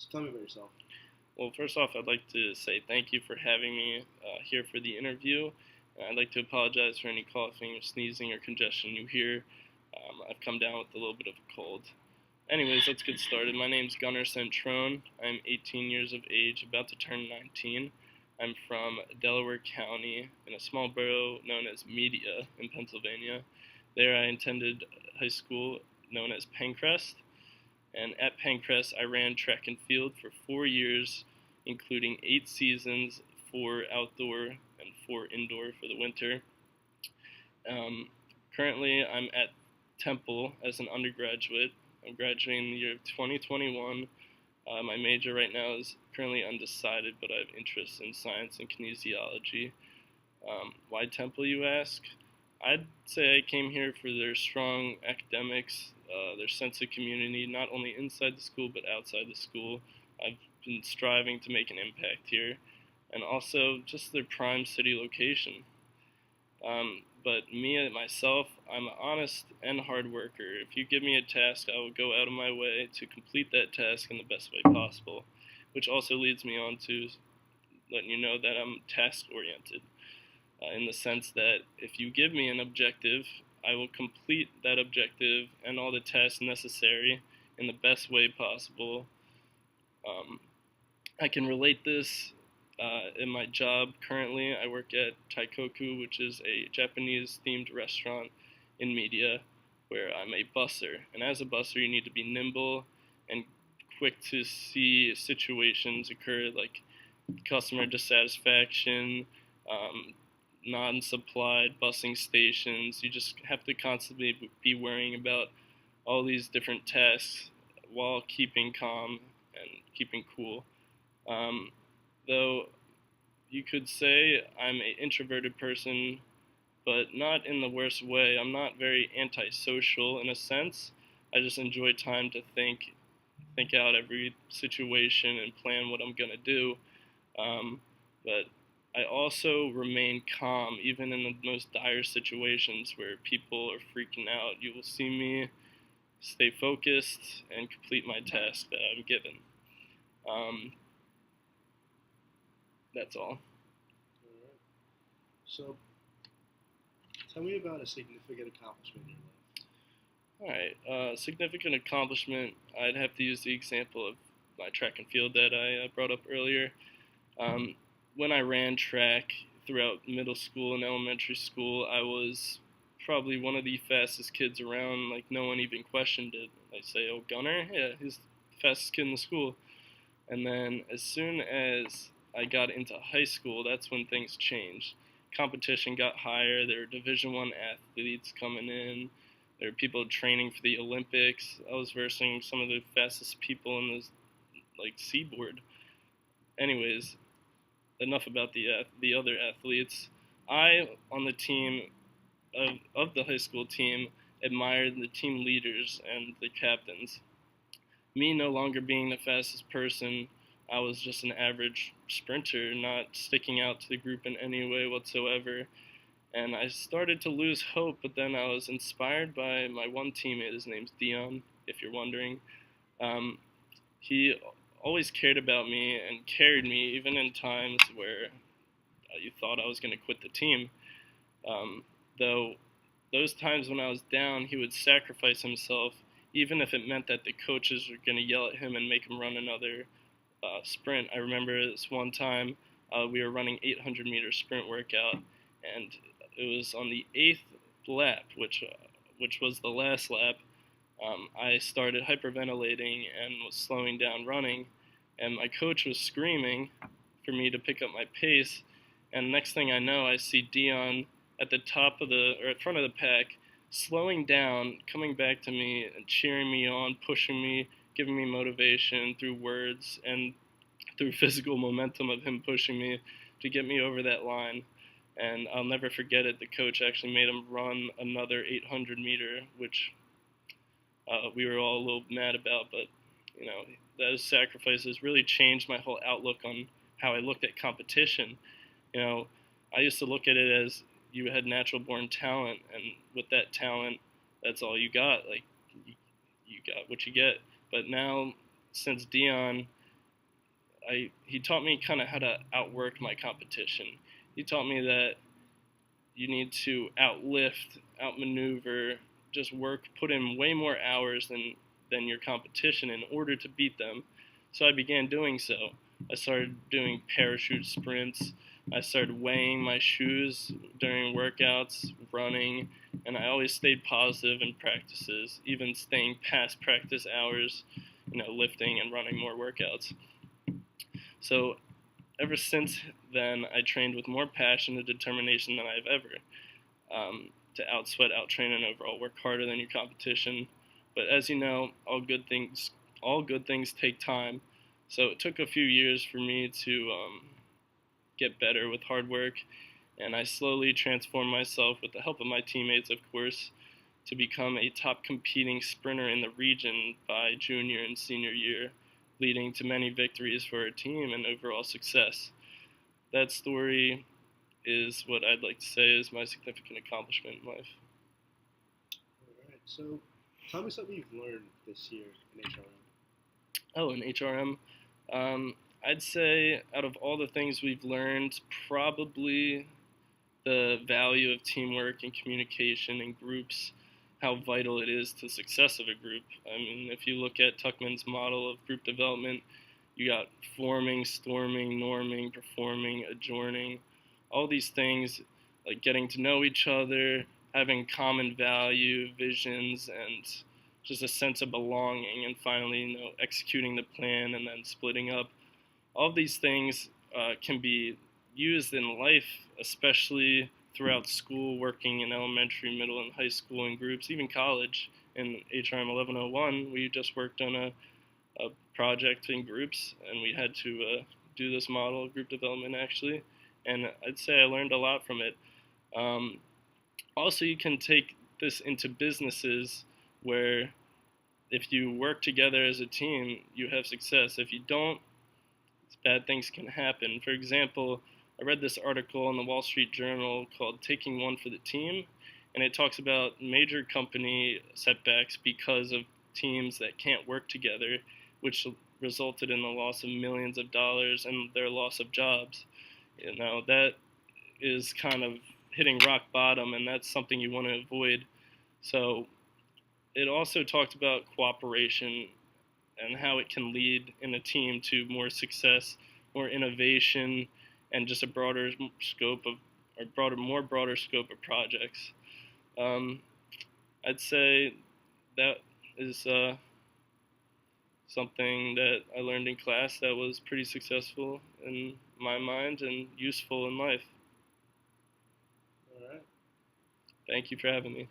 So tell me about yourself. Well, first off, I'd like to say thank you for having me here for the interview. I'd like to apologize for any coughing or sneezing or congestion you hear. I've come down with a little bit of a cold. Anyways, let's get started. My name's Gunnar Centrone. I'm 18 years of age, about to turn 19. I'm from Delaware County in a small borough known as Media in Pennsylvania. There I attended high school known as Pencrest. And at Pencrest, I ran track and field for 4 years, including 8 seasons, 4 outdoor and 4 indoor for the winter. Um, Currently, I'm at Temple as an undergraduate. I'm graduating in the year of 2021. My major right now is currently undecided, but I have interests in science and kinesiology. Why Temple, you ask? I'd say I came here for their strong academics, their sense of community, not only inside the school but outside the school. I've been striving to make an impact here, and also just their prime city location. But me myself, I'm an honest and hard worker. If you give me a task, I will go out of my way to complete that task in the best way possible, which also leads me on to letting you know that I'm task oriented in the sense that if you give me an objective, I will complete that objective and all the tasks necessary in the best way possible. Um, I can relate this in my job currently. I work at Taikoku, which is a Japanese themed restaurant in Media, where I'm a busser. And as a busser, you need to be nimble and quick to see situations occur like customer dissatisfaction, non-supplied busing stations. You just have to constantly be worrying about all these different tasks while keeping calm and keeping cool. Um, though you could say I'm an introverted person, but not in the worst way. I'm not very antisocial in a sense. I just enjoy time to think out every situation and plan what I'm gonna do. But I also remain calm even in the most dire situations where people are freaking out. You will see me stay focused and complete my task that I'm given. Um, that's all. All right. So tell me about a significant accomplishment in your life. All right. Significant accomplishment. I'd have to use the example of my track and field that I brought up earlier. Um, when I ran track throughout middle school and elementary school, I was probably one of the fastest kids around. Like no one even questioned it. I say, "Oh, Gunner, yeah, he's the fastest kid in the school." And then as soon as I got into high school, that's when things changed. Competition got higher. There were Division I athletes coming in. There were people training for the Olympics. I was versing some of the fastest people in the seaboard. Anyways, enough about the other athletes. I on the team of the high school team admired the team leaders and the captains. Me no longer being the fastest person, I was just an average sprinter, not sticking out to the group in any way whatsoever. And I started to lose hope, but then I was inspired by my one teammate. His name's Dion, if you're wondering. Um, he always cared about me and carried me even in times where you thought I was going to quit the team. Um, though those times when I was down, he would sacrifice himself, even if it meant that the coaches were going to yell at him and make him run another sprint. I remember this one time we were running 800-meter sprint workout, and it was on the eighth lap, which was the last lap. I started hyperventilating and was slowing down running, and my coach was screaming for me to pick up my pace. And next thing I know, I see Dion at the top of the or at front of the pack, slowing down, coming back to me and cheering me on, pushing me, giving me motivation through words and through physical momentum of him pushing me to get me over that line. And I'll never forget it. The coach actually made him run another 800 meter, which we were all a little mad about, but you know, those sacrifices really changed my whole outlook on how I looked at competition. You know, I used to look at it as you had natural born talent, and with that talent, that's all you got. Like, you got what you get. But now, since Dion he taught me kind of how to outwork my competition. He taught me that you need to outlift, outmaneuver, just work, put in way more hours than your competition in order to beat them. So I began doing so. I started doing parachute sprints. I started weighing my shoes during workouts, running, and I always stayed positive in practices, even staying past practice hours, lifting and running more workouts. So ever since then, I trained with more passion and determination than I've ever. To outsweat, outtrain, and overall work harder than your competition. But as you know, all good things take time. So it took a few years for me to get better with hard work, and I slowly transformed myself with the help of my teammates, of course, to become a top competing sprinter in the region by junior and senior year, leading to many victories for our team and overall success. That story is what I'd like to say is my significant accomplishment in life. All right. So, tell me something you've learned this year in HRM. Oh, in HRM, I'd say out of all the things we've learned, probably the value of teamwork and communication in groups, how vital it is to the success of a group. I mean, if you look at Tuckman's model of group development, you got forming, storming, norming, performing, adjourning, all these things like getting to know each other, having common value, visions, and just a sense of belonging, and finally, executing the plan and then splitting up. All of these things can be used in life, especially throughout school, working in elementary, middle, and high school in groups, even college. In HRM 1101, we just worked on a project in groups, and we had to do this model of group development actually, and I'd say I learned a lot from it. Um, Also, you can take this into businesses where if you work together as a team, you have success. If you don't, bad things can happen. For example, I read this article in the Wall Street Journal called Taking One for the Team, and it talks about major company setbacks because of teams that can't work together, which resulted in the loss of millions of dollars and their loss of jobs. That is kind of hitting rock bottom, and that's something you want to avoid. So it also talked about cooperation and how it can lead in a team to more success, more innovation, and just a broader scope of, or broader scope of projects. Um, I'd say that is something that I learned in class that was pretty successful in my mind and useful in life. All right. Thank you for having me.